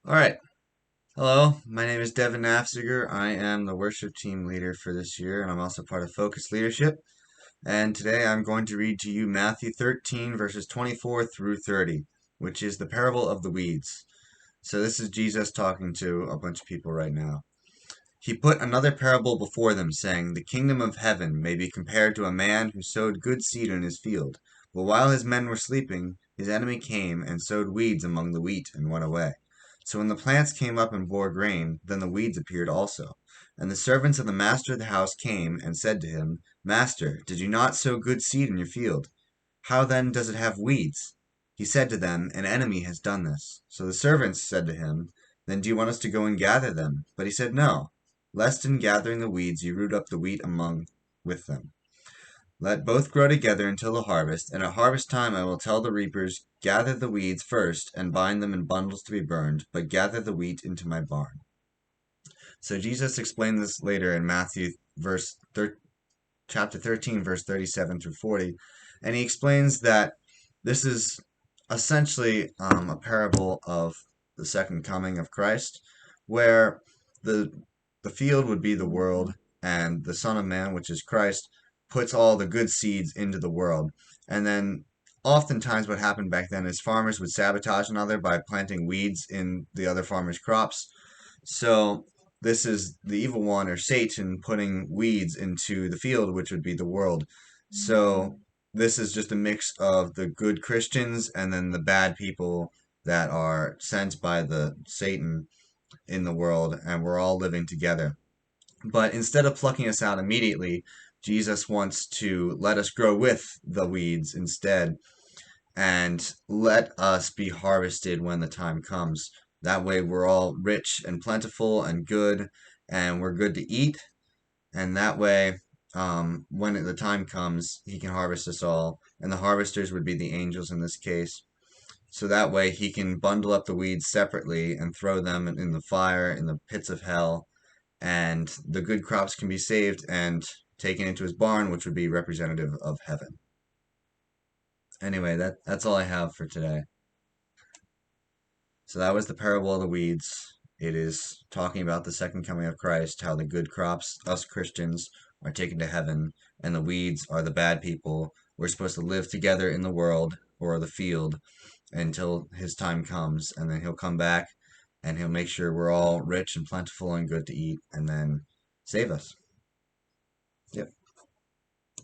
All right. Hello, my name is Devin. I am the worship team leader for this year, and I'm also part of Focus Leadership. And today I'm going to read to you Matthew 13, verses 24 through 30, which is the parable of the weeds. So this is Jesus talking to a bunch of people right now. He put another parable before them, saying, "The kingdom of heaven may be compared to a man who sowed good seed in his field. But while his men were sleeping, his enemy came and sowed weeds among the wheat and went away. So when the plants came up and bore grain, then the weeds appeared also. And the servants of the master of the house came and said to him, 'Master, did you not sow good seed in your field? How then does it have weeds?' He said to them, 'An enemy has done this.' So the servants said to him, 'Then do you want us to go and gather them?' But he said, 'No, lest in gathering the weeds you root up the wheat among with them. Let both grow together until the harvest, and at harvest time I will tell the reapers, gather the weeds first and bind them in bundles to be burned, but gather the wheat into my barn.'" So Jesus explained this later in Matthew chapter 13, verse 37 through 40, and he explains that this is essentially a parable of the second coming of Christ, where the the field would be the world, and the Son of Man, which is Christ, puts all the good seeds into the world. And then oftentimes what happened back then is farmers would sabotage another by planting weeds in the other farmers' crops. So this is the evil one or Satan putting weeds into the field, which would be the world. So this is just a mix of the good Christians and then the bad people that are sent by the Satan in the world, and we're all living together. But instead of plucking us out immediately, Jesus wants to let us grow with the weeds instead and let us be harvested when the time comes. That way, we're all rich and plentiful and good, and we're good to eat. And that way, when the time comes, He can harvest us all. And the harvesters would be the angels in this case. So that way, He can bundle up the weeds separately and throw them in the fire, in the pits of hell, and the good crops can be saved and taken into His barn, which would be representative of heaven. Anyway, that's all I have for today. So that was the parable of the weeds. It is talking about the second coming of Christ, how the good crops, us Christians, are taken to heaven, and the weeds are the bad people. We're supposed to live together in the world or the field until His time comes, and then He'll come back and He'll make sure we're all rich and plentiful and good to eat, and then save us. Yep.